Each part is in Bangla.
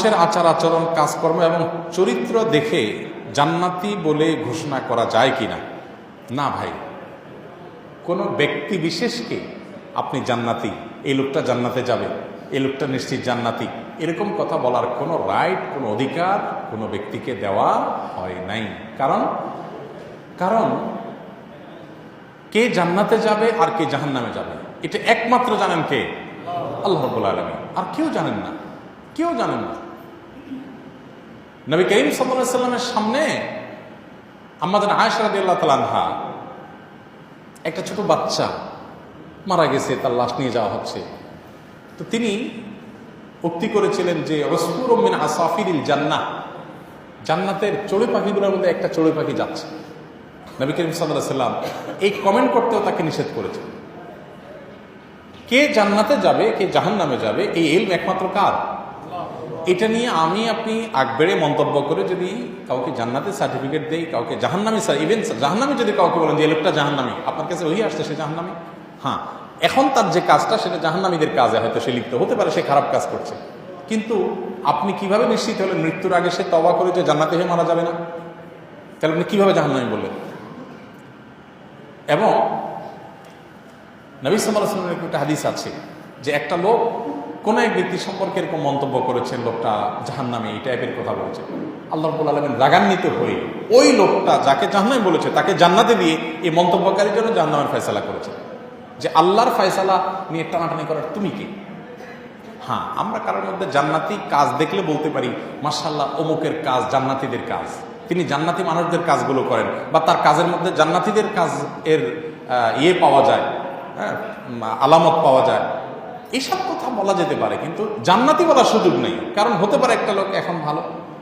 মানুষের আচার আচরণ, কাজকর্ম এবং চরিত্র দেখে জান্নাতি বলে ঘোষণা করা যায় কিনা? না ভাই, কোনো ব্যক্তি বিশেষকে আপনি জান্নাতি, এই লোকটা জান্নাতে যাবে, এই লোকটা নিশ্চিত জান্নাতি, এরকম কথা বলার কোনো রাইট, কোনো অধিকার কোনো ব্যক্তিকে দেওয়া হয় নাই। কারণ কে জান্নাতে যাবে আর কে জাহান্নামে যাবে এটা একমাত্র জানেন কে? আল্লাহ রাব্বুল আলামিন। আর কেউ জানেন না, কেউ জানেন না। নবী করিম সাল্লাল্লাহু আলাইহি সাল্লামের সামনে আম্মাজান আয়েশা রাদিয়াল্লাহু তাআলা আনহা, একটা ছোট বাচ্চা মারা গেছে, তার লাশ নিয়ে যাওয়া হচ্ছে। তো তিনি উক্তি করেছিলেন যে উসফুরুম মিন আসাফিরিল জান্নাহ, জান্নাতের চড়ুই পাখিগুলোর মধ্যে একটা চড়ুই পাখি যাচ্ছে। নবী করিম সাল্লাল্লাহু আলাইহি সাল্লাম এই কমেন্ট করতেও তাকে নিষেধ করেছেন। কে জান্নাতে যাবে কে জাহান্নামে যাবে এই ইলম একমাত্র কার? এটা নিয়ে আমি আপনি আগবেড়ে মন্তব্য করে যদি কাউকে জান্নাতের সার্টিফিকেট দেই, কাউকে জাহান্নামী, ইভেন জাহান্নামী যদি কাউকে বলেন যে এই লোকটা জাহান্নামী, আপনার কাছে ওই আসছে সে জাহান্নামী, হ্যাঁ, এখন তার যে কাজটা সেটা জাহান্নামীদের কাজে হয়তো সে লিপ্ত হতে পারে, সে খারাপ কাজ করছে, কিন্তু আপনি কিভাবে নিশ্চিত হলেন মৃত্যুর আগে সে তওবা করে যে জান্নাতে হয়ে মারা যাবে না? তাহলে আপনি কিভাবে জাহান্নামী বললেন? এবং নবী সাল্লাল্লাহু আলাইহি ওয়াসাল্লামের একটা হাদিস আছে যে একটা লোক কোন এক ব্যক্তি সম্পর্কে এরকম মন্তব্য করেছেন, লোকটা জাহান্নামী, এই টাইপের কথা বলেছে। আল্লাহ রাব্বুল আলামিন রাগান্বিত হয়ে ওই লোকটা যাকে জাহান্নামী বলেছে তাকে জান্নাতে দিয়ে এই মন্তব্যকারীর জন্য জাহান্নামের ফয়সালা করেছে। যে আল্লাহর ফয়সালা নিয়ে টানাটানি করার তুমি কি? হ্যাঁ, আমরা কারোর মধ্যে জান্নাতি কাজ দেখলে বলতে পারি মাশাআল্লাহ অমুকের কাজ জান্নাতীদের কাজ, তিনি জান্নাতি মানুষদের কাজগুলো করেন, বা তার কাজের মধ্যে জান্নাতীদের কাজ এর পাওয়া যায়, হ্যাঁ, আলামত পাওয়া যায়, এইসব কথা বলা যেতে পারে, কিন্তু জান্নাতি বলার সুযোগ নেই। কারণ হতে পারে একটা লোক এখন ভালো,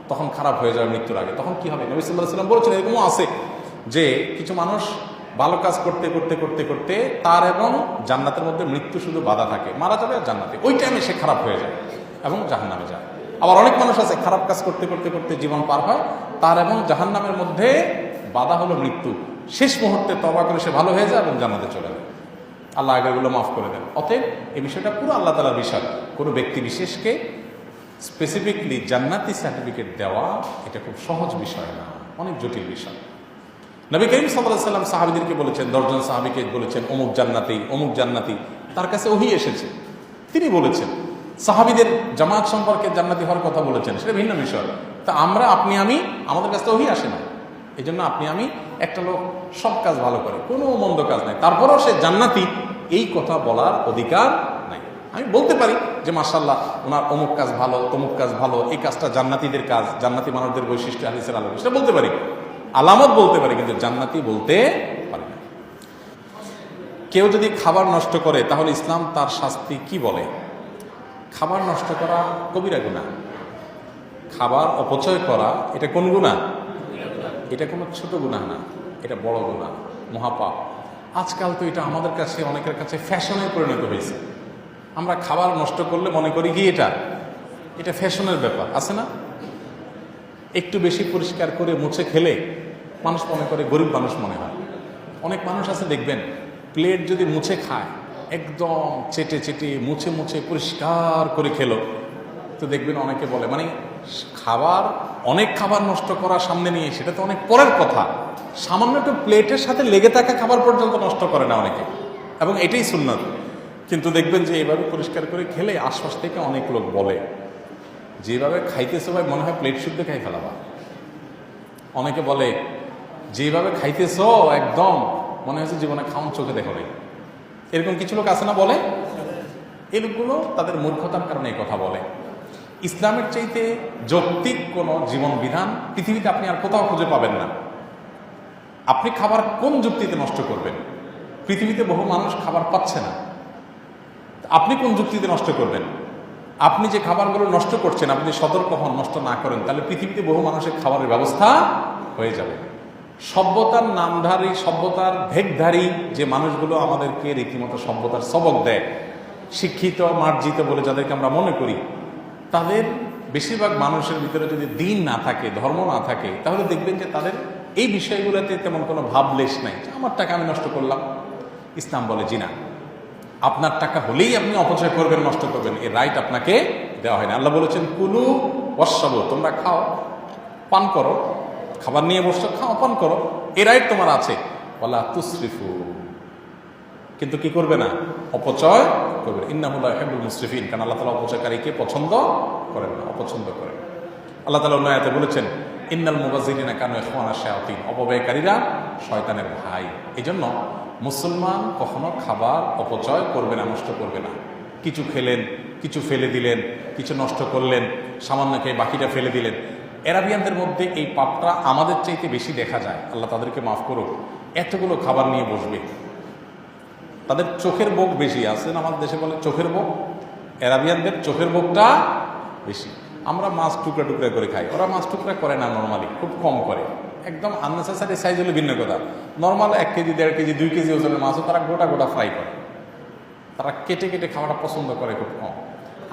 তখন খারাপ হয়ে যাবে মৃত্যুর আগে, তখন কি হবে? নবী সাল্লাল্লাহু আলাইহি ওয়াসাল্লাম বলেছেন এরকমও আছে যে কিছু মানুষ ভালো কাজ করতে করতে করতে করতে তার এবং জান্নাতের মধ্যে মৃত্যু শুধু বাধা থাকে, মারা যাবে আর জান্নাতে, ওই টাইমে সে খারাপ হয়ে যায় এবং জাহান্নামে যায়। আবার অনেক মানুষ আছে খারাপ কাজ করতে করতে করতে জীবন পার হয়, তার এবং জাহান্নামের মধ্যে বাধা হলো মৃত্যু, শেষ মুহূর্তে তওবা করে সে ভালো হয়ে যায় এবং জান্নাতে চলে যায়। আল্লাহ আগেরগুলো মাফ করে দেন। অতএব এই বিষয়টা পুরো আল্লাহ তাআলার বিষয়। কোনো ব্যক্তি বিশেষকে স্পেসিফিকলি জান্নাতি সার্টিফিকেট দেওয়া এটা খুব সহজ বিষয় না, অনেক জটিল বিষয়। নবী করিম সাল্লাল্লাহু আলাইহি ওয়াসাল্লাম সাহাবীদেরকে বলেছেন, 10 জন সাহাবীকে বলেছেন অমুক জান্নাতি অমুক জান্নাতি, তার কাছে ওহী এসেছে, তিনি বলেছেন। সাহাবীদের জামাত সম্পর্কে জান্নাতি হওয়ার কথা বলেছেন, সেটা ভিন্ন বিষয়। তা আমরা, আপনি আমি, আমাদের কাছে ওহী আসে না। এই জন্য আপনি আমি, একটা লোক সব কাজ ভালো করে, কোনো মন্দ কাজ নাই, তারপরেও সে জান্নাতি, এই কথা বলার অধিকার নাই। আমি বলতে পারি যে মাশাআল্লাহ ওনার অমুক কাজ ভালো, তমুক কাজ ভালো, এই কাজটা জান্নাতীদের কাজ, জান্নাতি মানুষদের বৈশিষ্ট্য হাদিসের আলোকে, সেটা বলতে পারি, আলামত বলতে পারি, কিন্তু জান্নাতি বলতে পারি না। কেউ যদি খাবার নষ্ট করে তাহলে ইসলাম তার শাস্তি কি বলে? খাবার নষ্ট করা কবিরা গুনাহ। খাবার অপচয় করা এটা কোন গুনাহ? এটা কোনো ছোট গুনাহ না, এটা বড় গুনাহ, মহাপাপ। আজকাল তো এটা আমাদের কাছে, অনেকের কাছে ফ্যাশনে পরিণত হয়েছে। আমরা খাবার নষ্ট করলে মনে করি কি এটা ফ্যাশনের ব্যাপার, আছে না? একটু বেশি পরিষ্কার করে মুছে খেলে মানুষ মনে করে গরিব মানুষ মনে হয়। অনেক মানুষ আছে দেখবেন প্লেট যদি মুছে খায়, একদম চেটে চেটে মুছে মুছে পরিষ্কার করে খেলো, তো দেখবেন অনেকে বলে মানে খাবার, অনেক খাবার নষ্ট করা সামনে নিয়ে, সেটা তো অনেক পরের কথা, সামান্য একটু প্লেটের সাথে লেগে থাকা খাবার পর্যন্ত নষ্ট করে না অনেকে, এবং এটাই সুন্নাত। কিন্তু দেখবেন যে এইভাবে পরিষ্কার করে খেলে আশপাশ থেকে অনেক লোক বলে যেভাবে খাইতেছে ভাই মনে হয় প্লেট শুদ্ধ খাই ফেলাবা। অনেকে বলে যেভাবে খাইতেছ একদম মনে হয়েছে জীবনে খাওয়ান চোখে দেখো নাই। এরকম কিছু লোক আছে না বলে? এই লোকগুলো তাদের মূর্খতার কারণে এই কথা বলে। ইসলামের চাইতে যৌক্তিক কোনো জীবন বিধান পৃথিবীতে আপনি আর কোথাও খুঁজে পাবেন না। আপনি খাবার কোন যুক্তিতে নষ্ট করবেন? পৃথিবীতে বহু মানুষ খাবার পাচ্ছে না, আপনি কোন যুক্তিতে নষ্ট করবেন? আপনি যে খাবারগুলো নষ্ট করছেন, আপনি সতর্ক হন, নষ্ট না করেন, তাহলে পৃথিবীতে বহু মানুষের খাবারের ব্যবস্থা হয়ে যাবে। সভ্যতার নামধারী, সভ্যতার ভেগধারী যে মানুষগুলো আমাদেরকে রীতিমতো সভ্যতার সবক দেয়, শিক্ষিত মার্জিত বলে যাদেরকে আমরা মনে করি, তাদের বেশিরভাগ মানুষের ভিতরে যদি দিন না থাকে, ধর্ম না থাকে, তাহলে দেখবেন যে তাদের এই বিষয়গুলোতে তেমন কোনো ভাবলেশ নাই। আমার টাকা আমি নষ্ট করলাম, ইসলাম বলে জি না, আপনার টাকা হলেই আপনি অপচয় করবেন, নষ্ট করবেন, এই রাইট আপনাকে দেওয়া হয় না। আল্লাহ বলেছেন কুলু ওয়াশরাবু, তোমরা খাও পান করো, খাবার নিয়ে বসছো, খাও পান করো, এ রাইট তোমার আছে। ওয়ালা তুসরিফু, কিন্তু কি করবে না, অপচয় করবে। ইন্নাহু লা ইউহিব্বুল মুসরিফিন, কারণ আল্লাহ তাআলা অপচয়কারীকে পছন্দ করেন না, অপছন্দ করেন। আল্লাহ তাআলা অন্য আয়াতে বলেছেন ইন্নাল মুবাযযিরিনা কানু ইখওয়ানা শায়াতিন, অপব্যয়কারীরা শয়তানের ভাই। এই জন্য মুসলমান কখনো খাবার অপচয় করবে না, নষ্ট করবে না। কিছু খেলেন, কিছু ফেলে দিলেন, কিছু নষ্ট করলেন, সামান্য খেয়ে বাকিটা ফেলে দিলেন। এরাবিয়ানদের মধ্যে এই পাপটা আমাদের চাইতে বেশি দেখা যায়, আল্লাহ তাদেরকে মাফ করুক। এতগুলো খাবার নিয়ে বসবে, তাদের চোখের বোক বেশি আছে, আমাদের দেশে বলে চোখের বোক, এরাবিয়ানদের চোখের বোকটা বেশি। আমরা মাছ টুকরা টুকরা করে খাই, ওরা মাছ টুকরা করে না, নর্মালি খুব কম করে, একদম আননেসেসারি সাইজ হলে ভিন্ন কথা। নর্মাল 1 কেজি 1.5 কেজি 2 কেজি ওজনের মাছও তারা গোটা গোটা ফ্রাই করে, তারা কেটে কেটে খাওয়াটা পছন্দ করে খুব কম।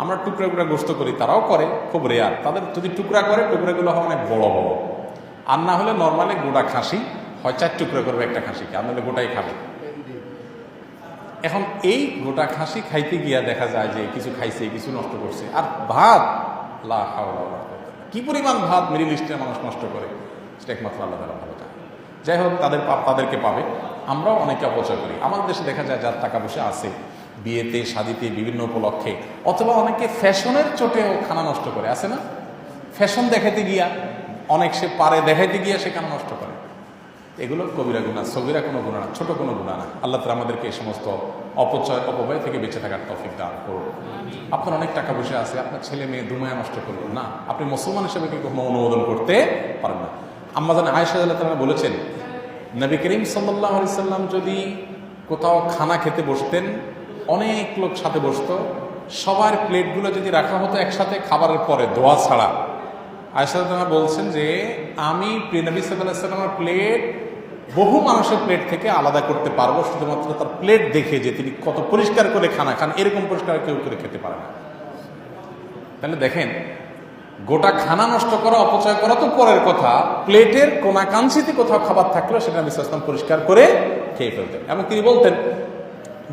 আমরা টুকরা টুকরা গোস্ত করি, তারাও করে, খুব রেয়ার। তাদের যদি টুকরা করে, টুকরাগুলো হয় অনেক বড় বড়, আর না হলে নর্মালি গোটা খাসি হয় 4 টুকরা করবে একটা খাসিকে, আর নাহলে গোটাই খাবে। এখন এই গোটা খাসি খাইতে গিয়া দেখা যায় যে কিছু খাইছে, কিছু নষ্ট করছে। আর ভাত, লা হাওলা ওয়ালা কুওয়াতা, কি পরিমাণ ভাত মিডল ইস্টের মানুষ নষ্ট করে, সেটা একমাত্র আল্লাহ তাআলা ভালো জানে। যাই হোক, তাদের পাপ তাদেরকে পাবে। আমরাও অনেকে অপচয় করি। আমাদের দেশে দেখা যায় যার টাকা পয়সা আছে, বিয়েতে শাদিতে বিভিন্ন উপলক্ষে, অথবা অনেকে ফ্যাশনের চোটেও খানা নষ্ট করে, আছে না? ফ্যাশন দেখাতে গিয়া, অনেক সে পারে দেখাইতে গিয়া সে খানা নষ্ট করে। এগুলো কবিরা গুনাহ, সগীরা কোনো গুনাহ না, ছোট কোনো গুনাহ না। আল্লাহ তাআলা আমাদেরকে এই সমস্ত অপচয় অপব্যয় থেকে বেঁচে থাকার তৌফিক দান করুন। আপনার অনেক টাকা পয়সা আছে, আপনার ছেলে মেয়ে দুমায়া নষ্ট করবেন না, আপনি মুসলমান হিসেবে কি কখনো অনুমোদন করতে পারেন না। আম্মা জান আয়েশা রাদিয়াল্লাহু তাআলা বলেছেন, নবী করিম সাল্লাল্লাহু আলাইহি সাল্লাম যদি কোথাও খানা খেতে বসতেন, অনেক লোক সাথে বসতো, সবার প্লেটগুলো যদি রাখা হতো একসাথে খাবারের পরে দোয়া ছাড়া, আয়েশা রাদিয়াল্লাহু বলছেন যে আমি নবী সাল্লাল্লাহু আলাইহি সাল্লামের প্লেট বহু মানুষের প্লেট থেকে আলাদা করতে পারবো, শুধুমাত্র তার প্লেট দেখে, যে তিনি কত পরিষ্কার করে খানা খান, এরকম পরিষ্কার কেউ করে খেতে পারে না। তাহলে দেখেন, গোটা খানা নষ্ট করা, অপচয় করা তো পরের কথা, প্লেটের কোনাকাঞ্চিতে কোথাও খাবার থাকলেও সেটা নবী সাল্লাল্লাহু আলাইহি ওয়াসাল্লাম পরিষ্কার করে খেয়ে ফেলতেন। এবং তিনি বলতেন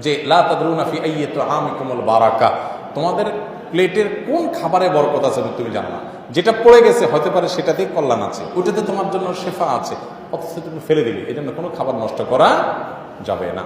যে লা তাদরুনা ফি আইয়্যিতি আমিকুমুল বারাকা, তোমাদের প্লেটের কোন খাবারে বরকত আছে তুমি জানো না, যেটা পড়ে গেছে হতে পারে সেটাতেই কল্যাণ আছে, ওটাতে তোমার জন্য শেফা আছে, অথচ তুমি ফেলে দিবে। এই জন্য কোনো খাবার নষ্ট করা যাবে না।